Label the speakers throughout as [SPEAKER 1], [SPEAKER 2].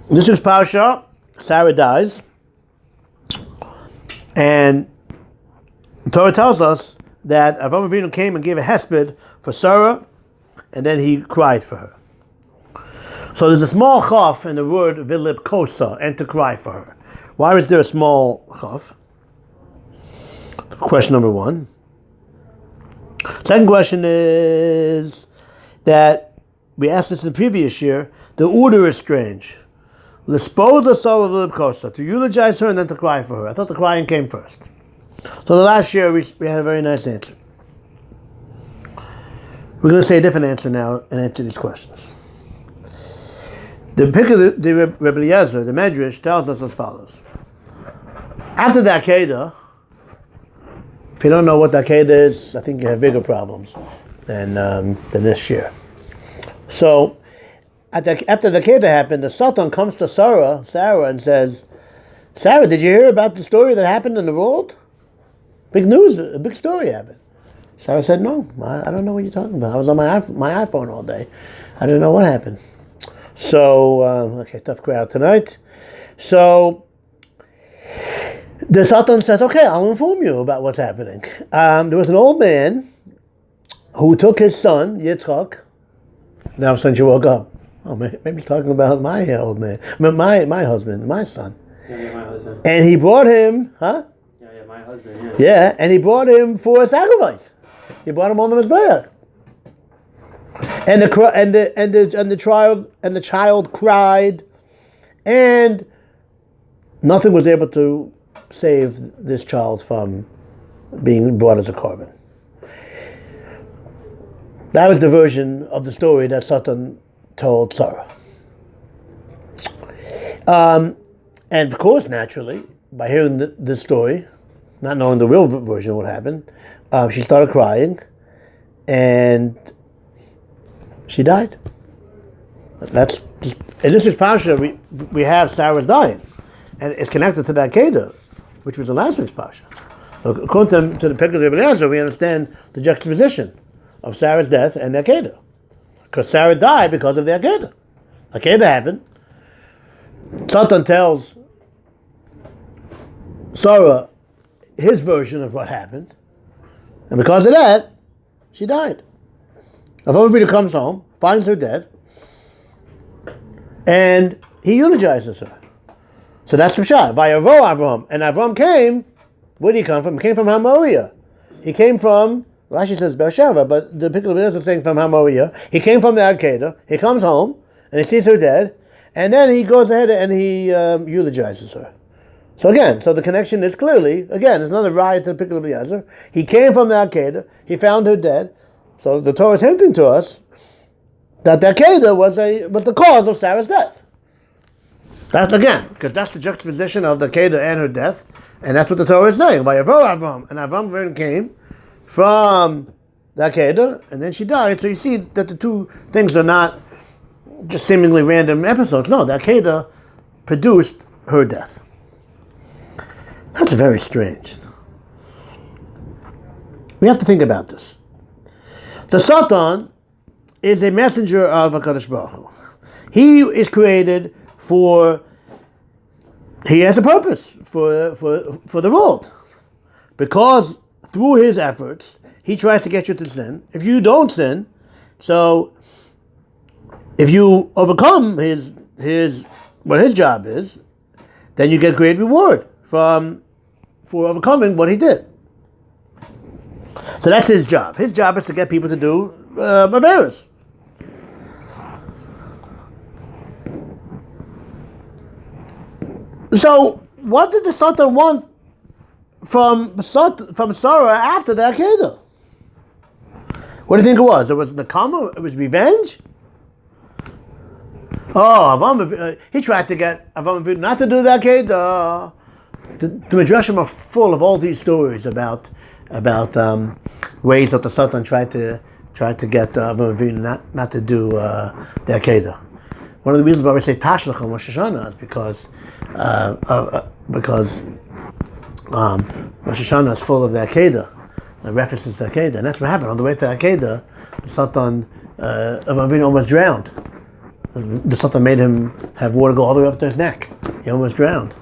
[SPEAKER 1] This is Parsha. Sarah dies, and the Torah tells us that Avraham Avinu came and gave a hesped for Sarah, and then he cried for her. So there's a small chaf in the word vilib kosa, and to cry for her. Why is there a small chaf? Question number one. Second question is that we asked this in the previous year. The order is strange. L'spo the soul of vilib kosa, to eulogize her and then to cry for her. I thought the crying came first. So the last year we had a very nice answer. We're going to say a different answer now and answer these questions. The pick of the Rebbe Eliezer, the Medrash, tells us as follows. After the Akeida, if you don't know what the Akeida is, I think you have bigger problems than this year. So, after the Akeida happened, the Satan comes to Sarah, and says, Sarah, did you hear about the story that happened in the world? Big news, a big story happened. Sarah said, no, I don't know what you're talking about. I was on my iPhone all day. I didn't know what happened. So, tough crowd tonight. So, the Satan says, okay, I'll inform you about what's happening. There was an old man who took his son, Yitzchak. Now, since you woke up, maybe he's talking about my old man, my husband, my son.
[SPEAKER 2] Yeah, my husband.
[SPEAKER 1] And he brought him,
[SPEAKER 2] Yeah, my husband,
[SPEAKER 1] Yeah, and he brought him for a sacrifice. He brought him on the Mizbeach. And the child cried, and nothing was able to save this child from being brought as a korban. That was the version of the story that Satan told Sarah. And of course, naturally, by hearing this story, not knowing the real version of what happened, she started crying, and she died. In this Parsha, we have Sarah's dying, and it's connected to the Akeida, which was the last week's Parsha. So according to the Pick of the Rebbe Eliezer, we understand the juxtaposition of Sarah's death and the Akeida, because Sarah died because of the Akeida. Akeida happened. Satan tells Sarah his version of what happened, and because of that, she died. Avraham Avinu comes home, finds her dead, and he eulogizes her. So that's the shot. Vayavo Avram. And Avram came, where did he come from? He came from Hamoriah. He came from, Rashi says Beersheba, but the particular minister is saying from Hamoriah. He came from the Akeida. He comes home, and he sees her dead, and then he goes ahead and he eulogizes her. So again, the connection is clearly, again, it's not a riot to the particular Eliezer. He came from the Akeida. He found her dead. So the Torah is hinting to us that the Akeida was the cause of Sarah's death. That's again, because that's the juxtaposition of the Akeida and her death, and that's what the Torah is saying. Vayavo Avram, and Avram came from the Akeida, and then she died. So you see that the two things are not just seemingly random episodes. No, the Akeida produced her death. That's very strange. We have to think about this. The Satan is a messenger of HaKadosh Baruch Hu. He is created he has a purpose for the world. Because through his efforts, he tries to get you to sin. If you don't sin, so if you overcome what his job is, then you get great reward for overcoming what he did. So that's his job. His job is to get people to do Averos. So what did the Satan want from Sarah after the Akeida? What do you think it was? It was Nakama? It was revenge? He tried to get Avraham not to do the Akeida. The Midrashim are full of all these stories about ways that the Satan tried to get Avraham Avinu not to do the Akeida. One of the reasons why we say Tashlach on Rosh Hashanah is because Rosh Hashanah is full of the Akeida, references to Akeida, and that's what happened on the way to Akeida. The Satan Avraham Avinu almost drowned The Sultan made him have water go all the way up to his neck. He almost drowned.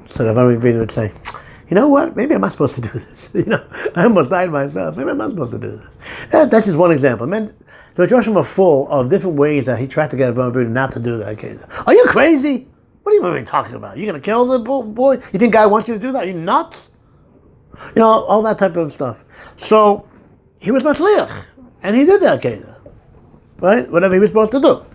[SPEAKER 1] So the Avram Avinu would say, you know what? Maybe I'm not supposed to do this. I almost died myself. Maybe I'm not supposed to do this. That's just one example. Man, the Joshua are full of different ways that he tried to get Avram Avinu not to do that. Are you crazy? What are you even talking about? You're going to kill the boy? You think God wants you to do that? Are you nuts? All that type of stuff. So he was Matzliach, and he did the Akeida, right? Whatever he was supposed to do.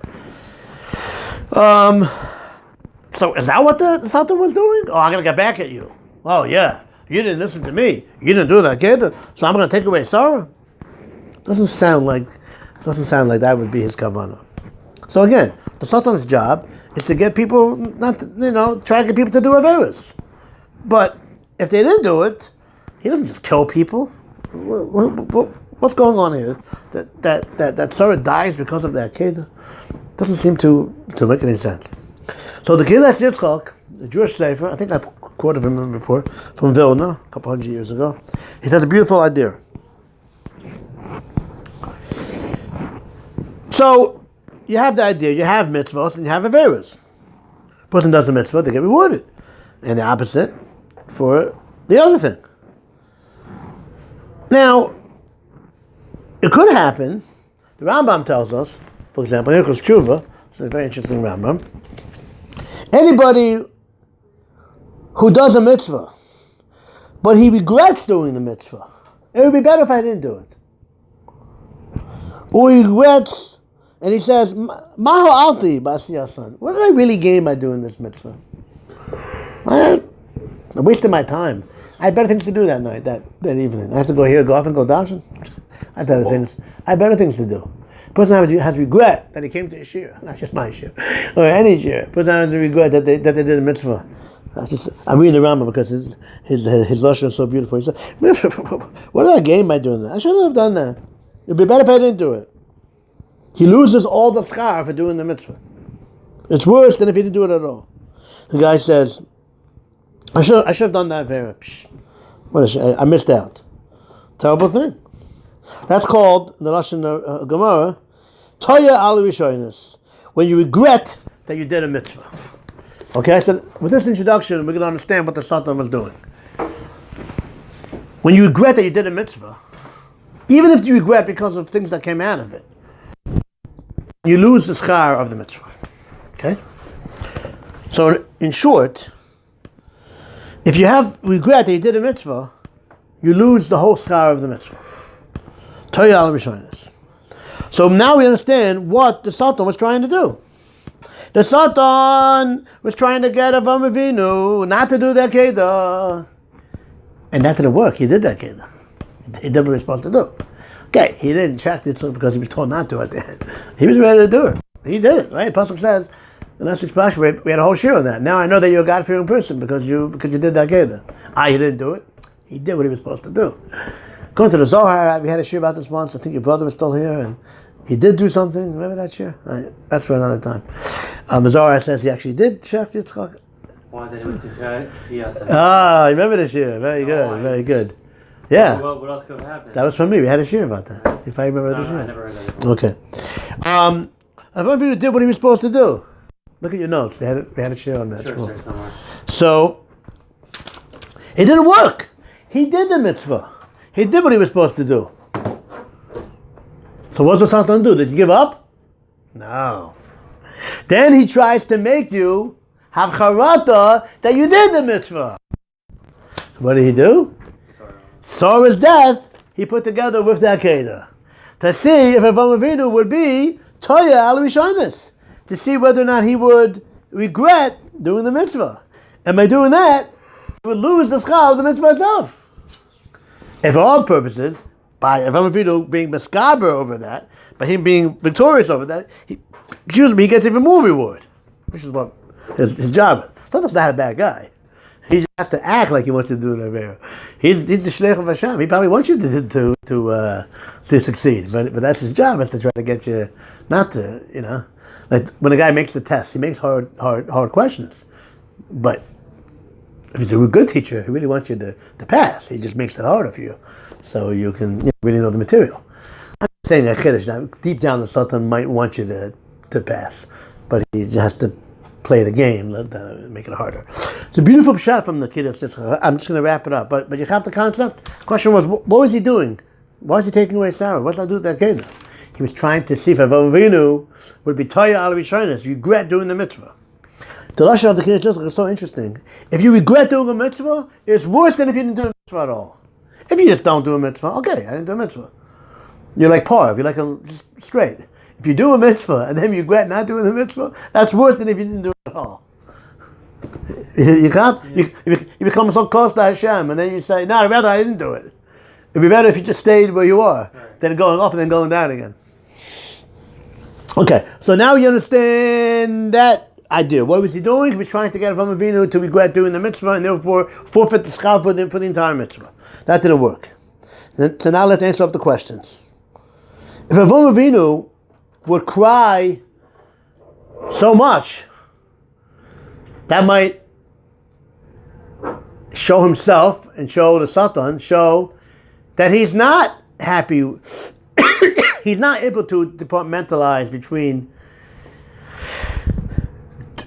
[SPEAKER 1] So is that what the Sultan was doing? Oh, I'm going to get back at you. Oh yeah, you didn't listen to me. You didn't do the Akeida, so I'm going to take away Sarah. Doesn't sound like that would be his kavanah. So again, the Sultan's job is to get people not to, try to get people to do averos. But if they didn't do it, he doesn't just kill people. What's going on here? That Sarah dies because of the Akeida? Doesn't seem to make any sense. So the Kilas Yitzchak, the Jewish Sefer, I think I quoted him before, from Vilna, a couple hundred years ago. He says a beautiful idea. So you have the idea, you have mitzvahs and you have averos. Person does a mitzvah, they get rewarded. And the opposite for the other thing. Now, it could happen, the Rambam tells us, for example, in Hilchos Tshuva, it's a very interesting Rambam, anybody who does a mitzvah, but he regrets doing the mitzvah, it would be better if I didn't do it. Or he regrets, and he says, Maho alti b'asiyasan. What did I really gain by doing this mitzvah? I wasted my time. I had better things to do that night, that evening. I have to go here, go off and go darshan. I had better things to do. The person has regret that he came to a shir, not just my shir, or any shir. The person has regret that they did a mitzvah. I'm reading the Rambam because his lashon is so beautiful. He said, what did I gain by doing that? I shouldn't have done that. It'd be better if I didn't do it. He loses all the schar for doing the mitzvah. It's worse than if he didn't do it at all. The guy says, I should have done that vera. I missed out. Terrible thing. That's called, in the lashon Gemara, toya al rishonos, when you regret that you did a mitzvah. Okay, so with this introduction, we're going to understand what the Sultan was doing. When you regret that you did a mitzvah, even if you regret because of things that came out of it, you lose the schar of the mitzvah. Okay? So, in short, if you have regret that you did a mitzvah, you lose the whole schar of the mitzvah. Toya al rishonos. So now we understand what the Sultan was trying to do. The Sultan was trying to get Avram Avinu not to do the Akeida. And that didn't work. He did the Akeida. He did what he was supposed to do. Okay, he didn't check it because he was told not to at the end. He was ready to do it. He did it, right? Pasuk says, the last Parshas, we had a whole shir on that. Now I know that you're a God-fearing person because you did the Akeida. He didn't do it. He did what he was supposed to do. Going to the Zohar, we had a shir about this once. I think your brother was still here, and he did do something. Remember that shir? That's for another time. The Zohar says he actually did Shech Yitzchak. You remember the shir? Very good, very good. Yeah.
[SPEAKER 2] What else could have happened?
[SPEAKER 1] That was from me. We had a shir about that. If I remember the shir.
[SPEAKER 2] I never heard that.
[SPEAKER 1] Okay. Avram Avinu did what he was supposed to do. Look at your notes. We had a shir on that.
[SPEAKER 2] Sure, somewhere.
[SPEAKER 1] So it didn't work. He did the mitzvah. He did what he was supposed to do. So what's the Sultan do? Did he give up? No. Then he tries to make you have charata that you did the mitzvah. So what did he do? Sarah's death, he put together with the Akeida. To see if Avram Avinu would be toya al rishonos. To see whether or not he would regret doing the mitzvah. And by doing that, he would lose the schar of the mitzvah itself. And for all purposes, by Avram Avinu being meskaber over that, by him being victorious over that, he gets even more reward, which is what his job is. Sometimes not a bad guy. He just has to act like he wants to do an avera. He's the shleich of Hashem. He probably wants you to succeed, but that's his job, is to try to get you not to, like when a guy makes the test, he makes hard questions, but if he's a good teacher, he really wants you to pass. He just makes it harder for you, so you can really know the material. I'm saying that Chiddush. Now, deep down, the Sultan might want you to pass. but he just has to play the game, make it harder. It's a beautiful shot from the Akeida. I'm just going to wrap it up. But you have the concept? The question was, what was he doing? Why was he taking away Sarah? What's that do with the Akeida? He was trying to see if Avram Avinu would be Chayei al Rishonos, regret doing the mitzvah. The lashon of the Akeida is so interesting. If you regret doing a mitzvah, it's worse than if you didn't do a mitzvah at all. If you just don't do a mitzvah, okay, I didn't do a mitzvah. You're like parv, you're like just straight. If you do a mitzvah and then you regret not doing the mitzvah, that's worse than if you didn't do it at all. You can't. You become so close to Hashem, and then you say, "No, rather I didn't do it." It'd be better if you just stayed where you are, than going up and then going down again. Okay, so now you understand that idea. What was he doing? He was trying to get Avram Avinu to regret doing the mitzvah and therefore forfeit the schar for the entire mitzvah. That didn't work. So now let's answer up the questions. If Avram Avinu would cry so much, that might show himself and show the Satan, show that he's not happy. He's not able to departmentalize between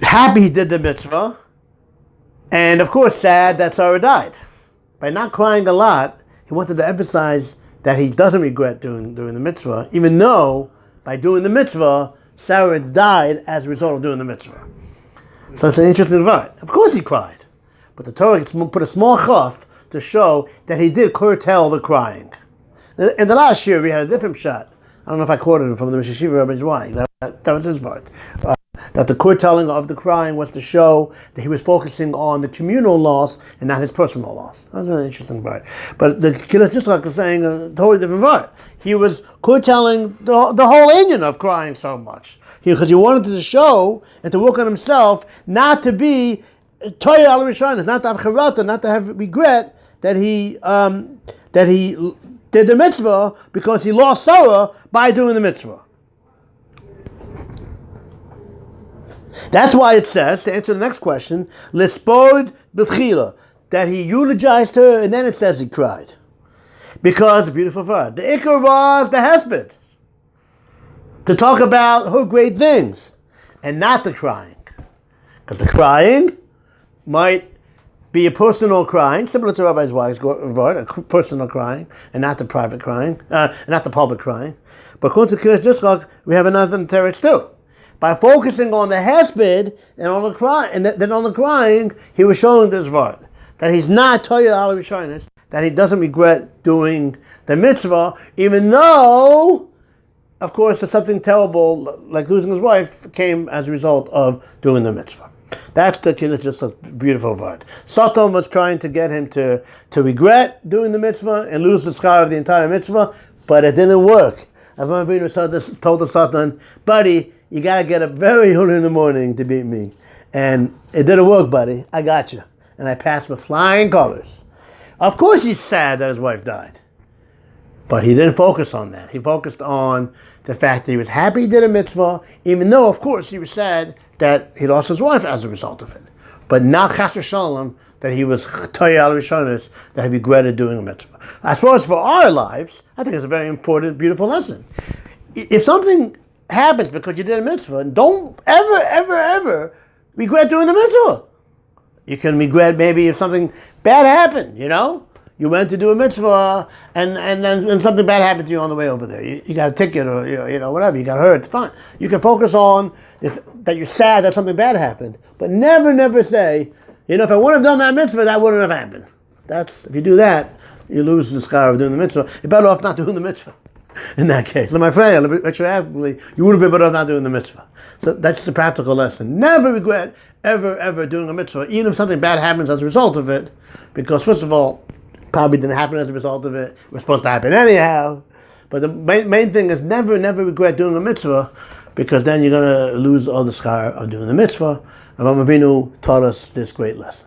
[SPEAKER 1] happy he did the mitzvah and, of course, sad that Sarah died. By not crying a lot, he wanted to emphasize that he doesn't regret doing the mitzvah, even though by doing the mitzvah, Sarah died as a result of doing the mitzvah. So it's an interesting part. Of course he cried. But the Torah put a small chaf to show that he did curtail the crying. In the last year, we had a different shot. I don't know if I quoted him from the Rosh Hashiva Rabbi's why. That was his part. That the curtailing of the crying was to show that he was focusing on the communal loss and not his personal loss. That was an interesting part. But the Kiddush Yitzchak is saying a totally different part. He was curtailing the whole engine of crying so much. Because he wanted to show and to work on himself not to be Chayei al Rishonos, not to have charata, not to have regret that he did the mitzvah because he lost Sarah by doing the mitzvah. That's why it says, to answer the next question, Lispod b'tchila, that he eulogized her and then it says he cried. Because, beautiful word, the ikar was the husband. To talk about her great things and not the crying. Because the crying might be a personal crying, similar to Rabbi's wife's word, a personal crying, and not the private crying, not the public crying. But according to Kiddush Yitzchak, we have another teretz too. By focusing on the hesped and on the crying, and then on the crying, he was showing this word that he's not Chayei al Rishonos, that he doesn't regret doing the mitzvah, even though, of course, something terrible like losing his wife came as a result of doing the mitzvah. That's the Kiddush, just a beautiful word. Satan was trying to get him to regret doing the mitzvah and lose the schar of the entire mitzvah, but it didn't work. Avram Avinu told the Satan, buddy, you gotta get up very early in the morning to beat me. And it didn't work, buddy. I got you. And I passed with flying colors. Of course he's sad that his wife died. But he didn't focus on that. He focused on the fact that he was happy he did a mitzvah, even though, of course, he was sad that he lost his wife as a result of it. But not chas v'shalom that he was Chayei al Rishonos, that he regretted doing a mitzvah. As far as for our lives, I think it's a very important, beautiful lesson. If something happens because you did a mitzvah, don't ever regret doing the mitzvah. You can regret maybe if something bad happened, You went to do a mitzvah and something bad happened to you on the way over there. You got a ticket or whatever, you got hurt, fine. You can focus on that you're sad that something bad happened, but never say, if I wouldn't have done that mitzvah, that wouldn't have happened. If you do that, you lose the schar of doing the mitzvah. You're better off not doing the mitzvah. In that case, so my friend, retroactively, you would have been better off not doing the mitzvah. So that's just a practical lesson. Never regret ever doing a mitzvah, even if something bad happens as a result of it, because first of all, probably didn't happen as a result of it. It was supposed to happen anyhow. But the main thing is never regret doing a mitzvah, because then you're going to lose all the schar of doing the mitzvah. Avram Avinu taught us this great lesson.